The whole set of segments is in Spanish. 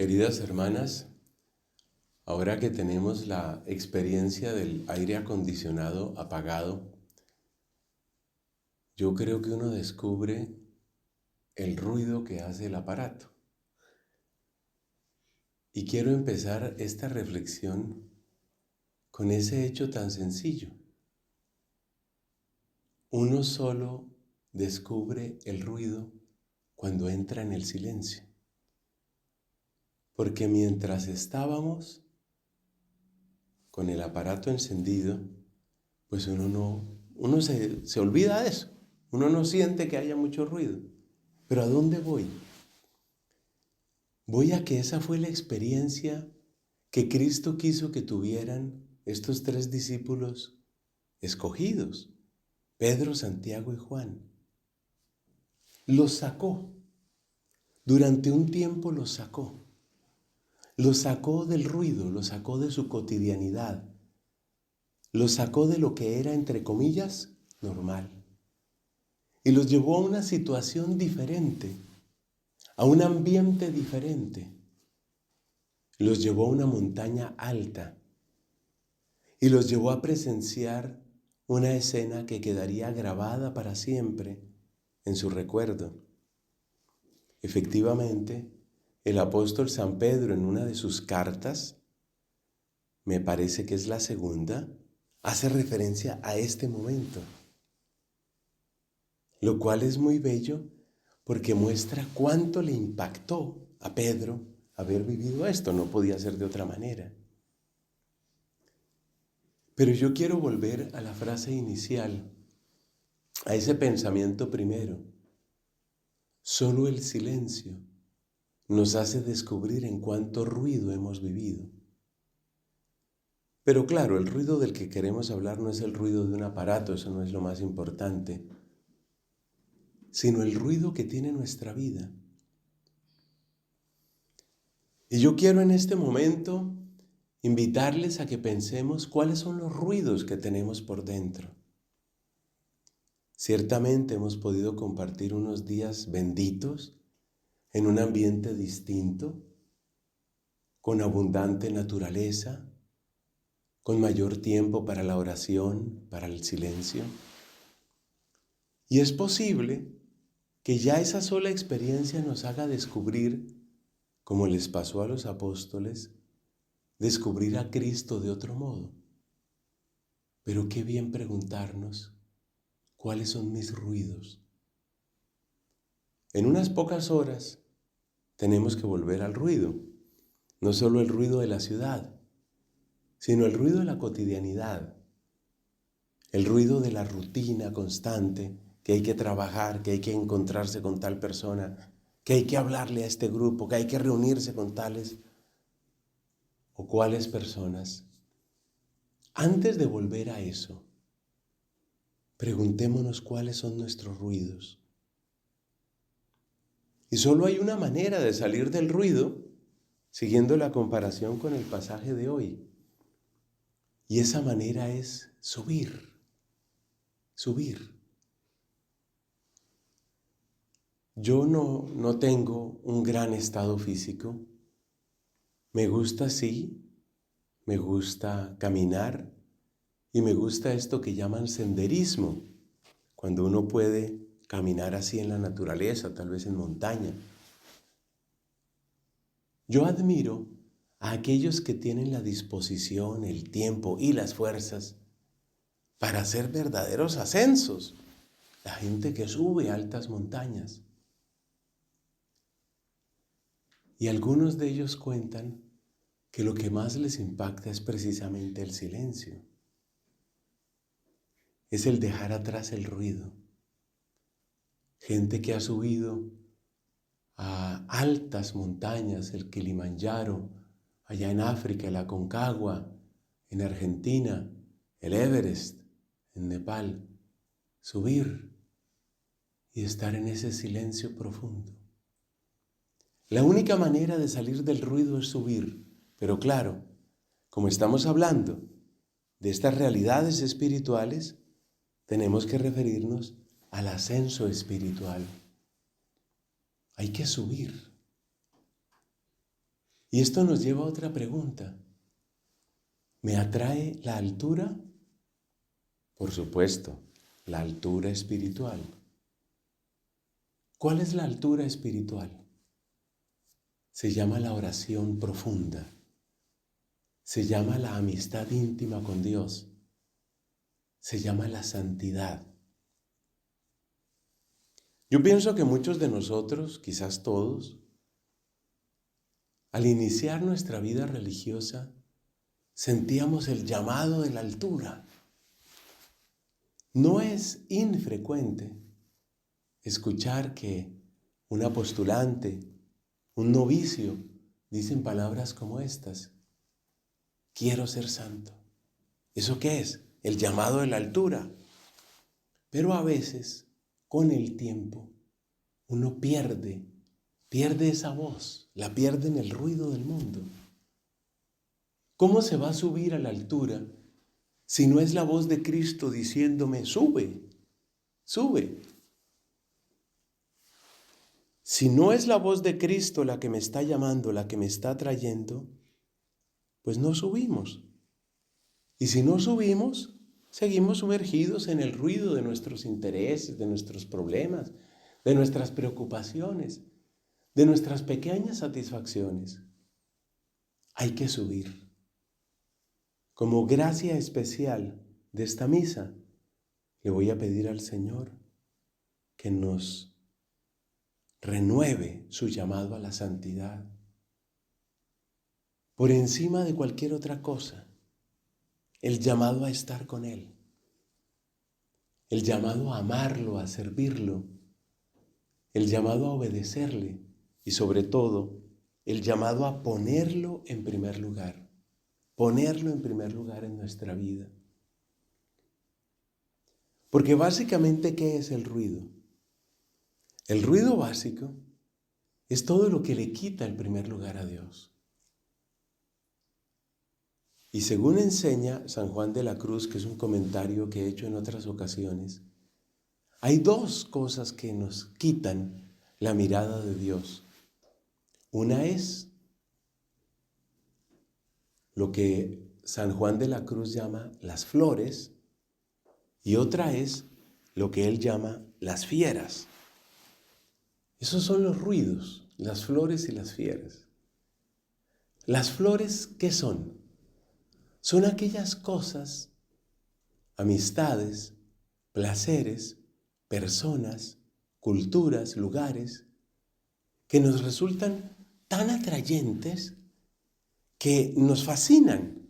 Queridas hermanas, ahora que tenemos la experiencia del aire acondicionado apagado, yo creo que uno descubre el ruido que hace el aparato. Y quiero empezar esta reflexión con ese hecho tan sencillo. Uno solo descubre el ruido cuando entra en el silencio. Porque mientras estábamos con el aparato encendido, pues uno se olvida de eso. Uno no siente que haya mucho ruido. Pero ¿a dónde voy? Voy a que esa fue la experiencia que Cristo quiso que tuvieran estos 3 discípulos escogidos, Pedro, Santiago y Juan. Los sacó. Durante un tiempo los sacó. Los sacó del ruido, los sacó de su cotidianidad. Los sacó de lo que era, entre comillas, normal. Y los llevó a una situación diferente, a un ambiente diferente. Los llevó a una montaña alta y los llevó a presenciar una escena que quedaría grabada para siempre en su recuerdo. Efectivamente, el apóstol San Pedro en una de sus cartas, me parece que es la segunda, hace referencia a este momento. Lo cual es muy bello porque muestra cuánto le impactó a Pedro haber vivido esto. No podía ser de otra manera. Pero yo quiero volver a la frase inicial, a ese pensamiento primero. Solo el silencio nos hace descubrir en cuánto ruido hemos vivido. Pero claro, el ruido del que queremos hablar no es el ruido de un aparato, eso no es lo más importante, sino el ruido que tiene nuestra vida. Y yo quiero en este momento invitarles a que pensemos cuáles son los ruidos que tenemos por dentro. Ciertamente hemos podido compartir unos días benditos en un ambiente distinto, con abundante naturaleza, con mayor tiempo para la oración, para el silencio. Y es posible que ya esa sola experiencia nos haga descubrir, como les pasó a los apóstoles, descubrir a Cristo de otro modo. Pero qué bien preguntarnos, ¿cuáles son mis ruidos? En unas pocas horas tenemos que volver al ruido, no solo el ruido de la ciudad, sino el ruido de la cotidianidad, el ruido de la rutina constante, que hay que trabajar, que hay que encontrarse con tal persona, que hay que hablarle a este grupo, que hay que reunirse con tales o cuales personas. Antes de volver a eso, preguntémonos cuáles son nuestros ruidos. Y solo hay una manera de salir del ruido, siguiendo la comparación con el pasaje de hoy. Y esa manera es subir. Yo no tengo un gran estado físico. Me gusta caminar y me gusta esto que llaman senderismo, cuando uno puede caminar así en la naturaleza, tal vez en montaña. Yo admiro a aquellos que tienen la disposición, el tiempo y las fuerzas para hacer verdaderos ascensos. La gente que sube altas montañas. Y algunos de ellos cuentan que lo que más les impacta es precisamente el silencio. Es el dejar atrás el ruido. Gente que ha subido a altas montañas, el Kilimanjaro, allá en África, el Aconcagua, en Argentina, el Everest, en Nepal. Subir y estar en ese silencio profundo. La única manera de salir del ruido es subir, pero claro, como estamos hablando de estas realidades espirituales, tenemos que referirnos al ascenso espiritual. Hay que subir. Y esto nos lleva a otra pregunta. ¿Me atrae la altura? Por supuesto, la altura espiritual. ¿Cuál es la altura espiritual? Se llama la oración profunda. Se llama la amistad íntima con Dios. Se llama la santidad. Yo pienso que muchos de nosotros, quizás todos, al iniciar nuestra vida religiosa, sentíamos el llamado de la altura. No es infrecuente escuchar que una postulante, un novicio, dicen palabras como estas: quiero ser santo. ¿Eso qué es? El llamado de la altura. Pero a veces, con el tiempo, uno pierde esa voz, la pierde en el ruido del mundo. ¿Cómo se va a subir a la altura si no es la voz de Cristo diciéndome, sube, sube? Si no es la voz de Cristo la que me está llamando, la que me está trayendo, pues no subimos. Y si no subimos, seguimos sumergidos en el ruido de nuestros intereses, de nuestros problemas, de nuestras preocupaciones, de nuestras pequeñas satisfacciones. Hay que subir. Como gracia especial de esta misa, le voy a pedir al Señor que nos renueve su llamado a la santidad. Por encima de cualquier otra cosa, el llamado a estar con Él, el llamado a amarlo, a servirlo, el llamado a obedecerle y sobre todo, el llamado a ponerlo en primer lugar. Ponerlo en primer lugar en nuestra vida. Porque básicamente, ¿qué es el ruido? El ruido básico es todo lo que le quita el primer lugar a Dios. Y según enseña San Juan de la Cruz, que es un comentario que he hecho en otras ocasiones, hay dos cosas que nos quitan la mirada de Dios. Una es lo que San Juan de la Cruz llama las flores, y otra es lo que él llama las fieras. Esos son los ruidos, las flores y las fieras. Las flores, ¿qué son? Son aquellas cosas, amistades, placeres, personas, culturas, lugares, que nos resultan tan atrayentes que nos fascinan.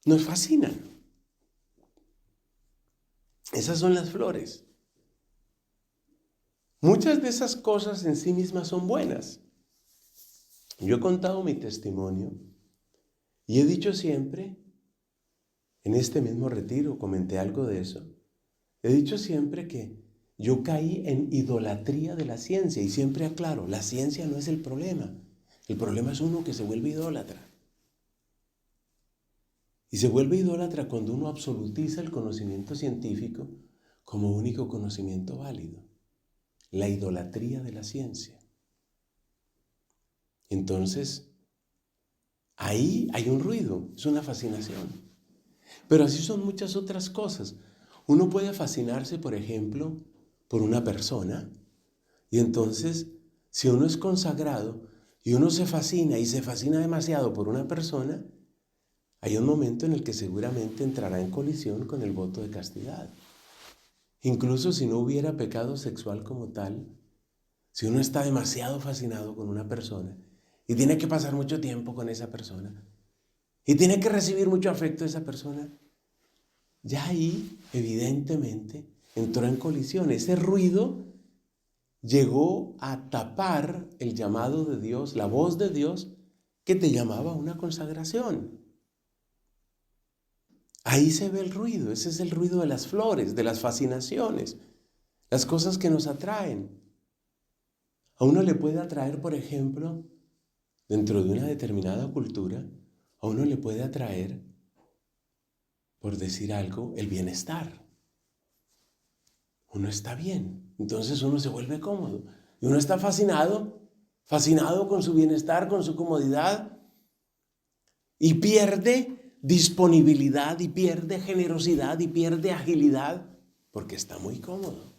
Nos fascinan. Esas son las flores. Muchas de esas cosas en sí mismas son buenas. Yo he contado mi testimonio y he dicho siempre, en este mismo retiro comenté algo de eso, he dicho siempre que yo caí en idolatría de la ciencia y siempre aclaro, la ciencia no es el problema es uno que se vuelve idólatra. Y se vuelve idólatra cuando uno absolutiza el conocimiento científico como único conocimiento válido. La idolatría de la ciencia. Entonces, ahí hay un ruido, es una fascinación. Pero así son muchas otras cosas. Uno puede fascinarse, por ejemplo, por una persona, y entonces, si uno es consagrado y uno se fascina y se fascina demasiado por una persona, hay un momento en el que seguramente entrará en colisión con el voto de castidad. Incluso si no hubiera pecado sexual como tal, si uno está demasiado fascinado con una persona y tiene que pasar mucho tiempo con esa persona y tiene que recibir mucho afecto de esa persona, ya ahí evidentemente entró en colisión. Ese ruido llegó a tapar el llamado de Dios, la voz de Dios que te llamaba a una consagración. Ahí se ve el ruido, ese es el ruido de las flores, de las fascinaciones, las cosas que nos atraen. A uno le puede atraer, por ejemplo, dentro de una determinada cultura, a uno le puede atraer, por decir algo, el bienestar. Uno está bien, entonces uno se vuelve cómodo. Y uno está fascinado fascinado con su bienestar, con su comodidad, y pierde disponibilidad, y pierde generosidad, y pierde agilidad, porque está muy cómodo.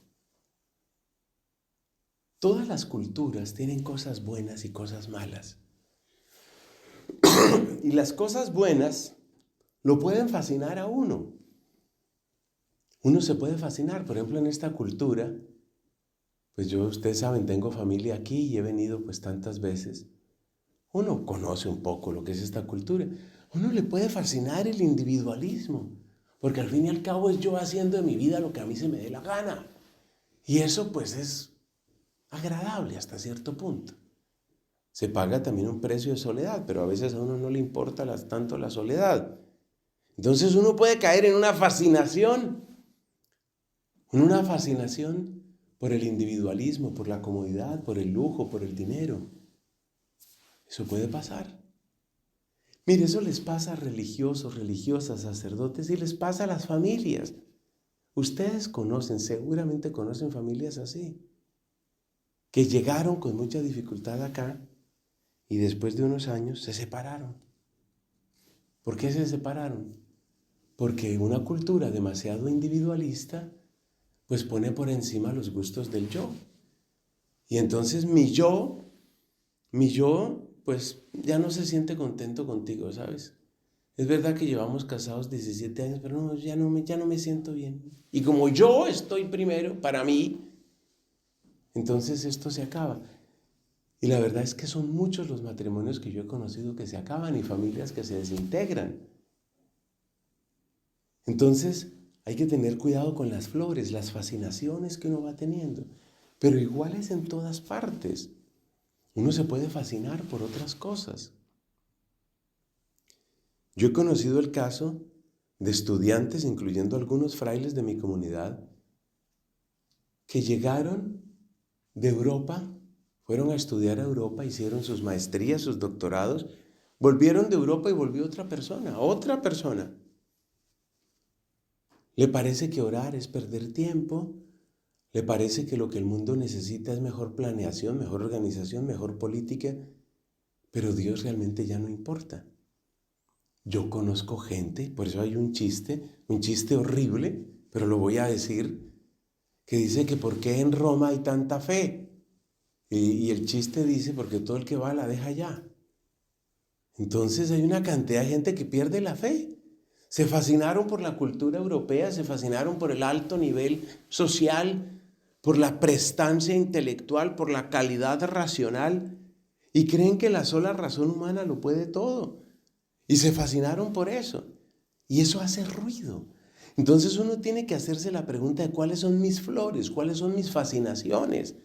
Todas las culturas tienen cosas buenas y cosas malas. Y las cosas buenas lo pueden fascinar a uno. Uno se puede fascinar, por ejemplo, en esta cultura. Pues yo, ustedes saben, tengo familia aquí y he venido pues tantas veces. Uno conoce un poco lo que es esta cultura. Uno le puede fascinar el individualismo, porque al fin y al cabo es yo haciendo de mi vida lo que a mí se me dé la gana. Y eso pues es agradable hasta cierto punto. Se paga también un precio de soledad, pero a veces a uno no le importa tanto la soledad. Entonces uno puede caer en una fascinación por el individualismo, por la comodidad, por el lujo, por el dinero. Eso puede pasar. Mire, eso les pasa a religiosos, religiosas, sacerdotes, y les pasa a las familias. Ustedes seguramente conocen familias así, que llegaron con mucha dificultad acá y después de unos años se separaron. ¿Por qué se separaron? Porque una cultura demasiado individualista pues pone por encima los gustos del yo. Y entonces mi yo, pues ya no se siente contento contigo, ¿sabes? Es verdad que llevamos casados 17 años, pero no, ya no me siento bien. Y como yo estoy primero, para mí, entonces esto se acaba. Y la verdad es que son muchos los matrimonios que yo he conocido que se acaban y familias que se desintegran. Entonces hay que tener cuidado con las flores, las fascinaciones que uno va teniendo. Pero igual es en todas partes. Uno se puede fascinar por otras cosas. Yo he conocido el caso de estudiantes, incluyendo algunos frailes de mi comunidad, que llegaron de Europa, fueron a estudiar a Europa, hicieron sus maestrías, sus doctorados, volvieron de Europa y volvió otra persona. Le parece que orar es perder tiempo, le parece que lo que el mundo necesita es mejor planeación, mejor organización, mejor política, pero Dios realmente ya no importa. Yo conozco gente, por eso hay un chiste horrible, pero lo voy a decir, que dice que ¿por qué en Roma hay tanta fe? Y el chiste dice, porque todo el que va la deja ya. Entonces hay una cantidad de gente que pierde la fe. Se fascinaron por la cultura europea, se fascinaron por el alto nivel social, por la prestancia intelectual, por la calidad racional, y creen que la sola razón humana lo puede todo. Y se fascinaron por eso. Y eso hace ruido. Entonces uno tiene que hacerse la pregunta de cuáles son mis flores, cuáles son mis fascinaciones.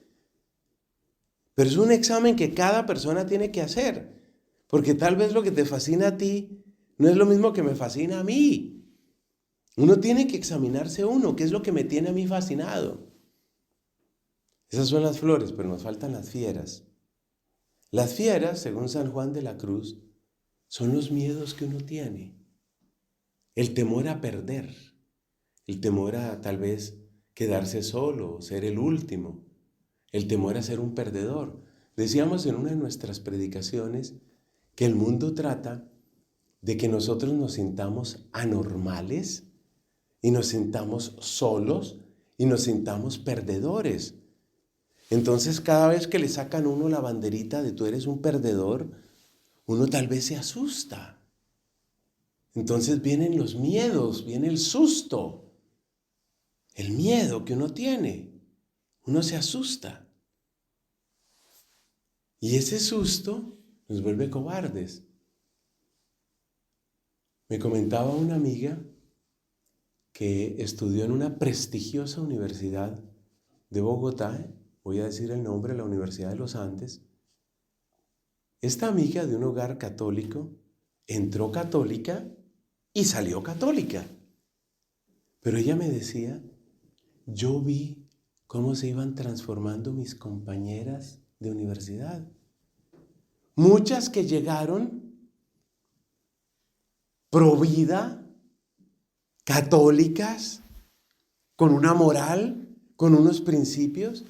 Pero es un examen que cada persona tiene que hacer. Porque tal vez lo que te fascina a ti no es lo mismo que me fascina a mí. Uno tiene que examinarse qué es lo que me tiene a mí fascinado. Esas son las flores, pero nos faltan las fieras. Las fieras, según San Juan de la Cruz, son los miedos que uno tiene. El temor a perder, el temor a tal vez quedarse solo, ser el último, el temor a ser un perdedor. Decíamos en una de nuestras predicaciones que el mundo trata de que nosotros nos sintamos anormales y nos sintamos solos y nos sintamos perdedores. Entonces cada vez que le sacan a uno la banderita de tú eres un perdedor, uno tal vez se asusta. Entonces vienen los miedos, viene el susto, el miedo que uno tiene. Uno se asusta. Y ese susto nos vuelve cobardes. Me comentaba una amiga que estudió en una prestigiosa universidad de Bogotá, voy a decir el nombre, la Universidad de los Andes. Esta amiga de un hogar católico entró católica y salió católica. Pero ella me decía, yo vi cómo se iban transformando mis compañeras de universidad. Muchas que llegaron pro vida, católicas, con una moral, con unos principios.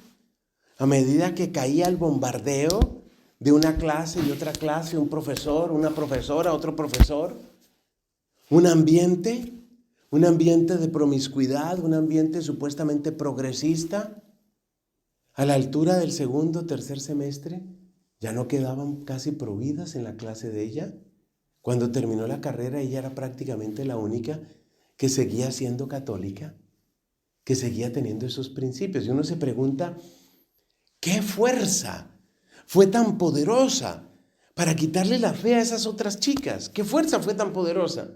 A medida que caía el bombardeo de una clase y otra clase, un profesor, una profesora, otro profesor. Un ambiente de promiscuidad, un ambiente supuestamente progresista. A la altura del segundo, tercer semestre, ya no quedaban casi prohibidas en la clase de ella. Cuando terminó la carrera, ella era prácticamente la única que seguía siendo católica, que seguía teniendo esos principios. Y uno se pregunta, ¿qué fuerza fue tan poderosa para quitarle la fe a esas otras chicas? ¿Qué fuerza fue tan poderosa?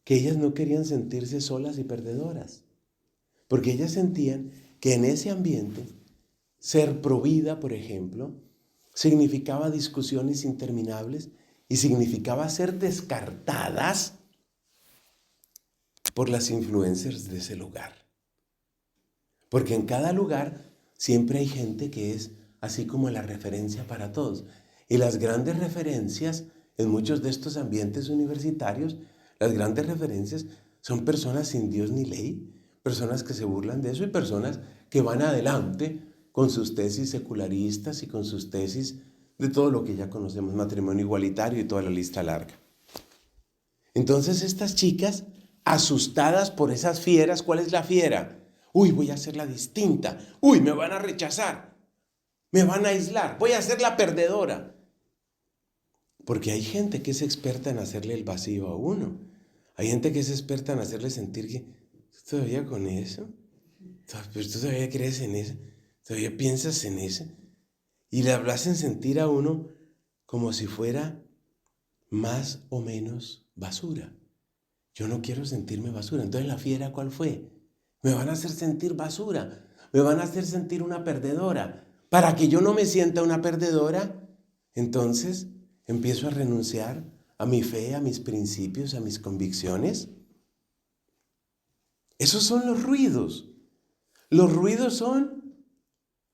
Que ellas no querían sentirse solas y perdedoras, porque ellas sentían que en ese ambiente, ser provida, por ejemplo, significaba discusiones interminables y significaba ser descartadas por las influencers de ese lugar. Porque en cada lugar siempre hay gente que es así como la referencia para todos. Y las grandes referencias en muchos de estos ambientes universitarios, las grandes referencias son personas sin Dios ni ley, personas que se burlan de eso y personas que van adelante con sus tesis secularistas y con sus tesis de todo lo que ya conocemos, matrimonio igualitario y toda la lista larga. Entonces estas chicas, asustadas por esas fieras, ¿cuál es la fiera? Uy, voy a hacerla distinta. Uy, me van a rechazar. Me van a aislar. Voy a ser la perdedora. Porque hay gente que es experta en hacerle el vacío a uno. Hay gente que es experta en hacerle sentir que ¿tú todavía con eso? ¿Pero tú todavía crees en eso? ¿Todavía piensas en eso? Y le hacen sentir a uno como si fuera más o menos basura. Yo no quiero sentirme basura. Entonces la fiera, ¿cuál fue? Me van a hacer sentir basura. Me van a hacer sentir una perdedora. Para que yo no me sienta una perdedora, entonces empiezo a renunciar a mi fe, a mis principios, a mis convicciones. Esos son los ruidos. Los ruidos son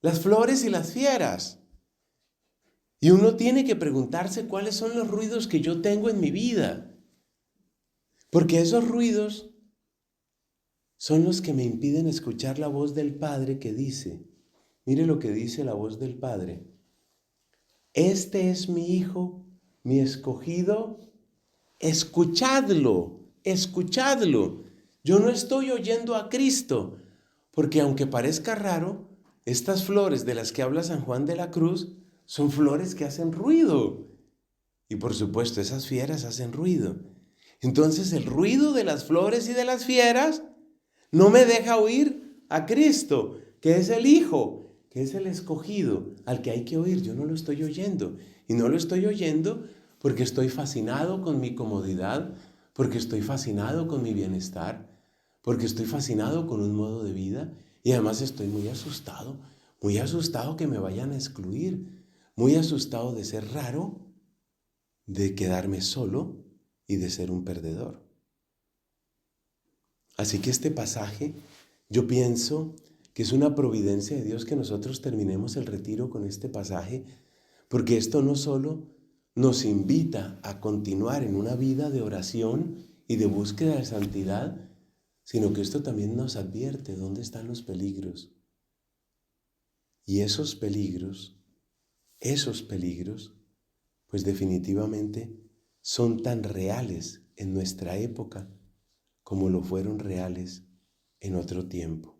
las flores y las fieras. Y uno tiene que preguntarse cuáles son los ruidos que yo tengo en mi vida. Porque esos ruidos son los que me impiden escuchar la voz del Padre que dice, mire lo que dice la voz del Padre. Este es mi Hijo, mi escogido, escuchadlo, escuchadlo. Yo no estoy oyendo a Cristo, porque aunque parezca raro, estas flores de las que habla San Juan de la Cruz son flores que hacen ruido. Y por supuesto, esas fieras hacen ruido. Entonces el ruido de las flores y de las fieras no me deja oír a Cristo, que es el Hijo, que es el escogido, al que hay que oír. Yo no lo estoy oyendo. Y no lo estoy oyendo porque estoy fascinado con mi comodidad, porque estoy fascinado con mi bienestar, porque estoy fascinado con un modo de vida y además estoy muy asustado que me vayan a excluir, muy asustado de ser raro, de quedarme solo y de ser un perdedor. Así que este pasaje, yo pienso que es una providencia de Dios que nosotros terminemos el retiro con este pasaje, porque esto no solo nos invita a continuar en una vida de oración y de búsqueda de santidad, sino que esto también nos advierte dónde están los peligros. Y esos peligros, pues definitivamente son tan reales en nuestra época como lo fueron reales en otro tiempo.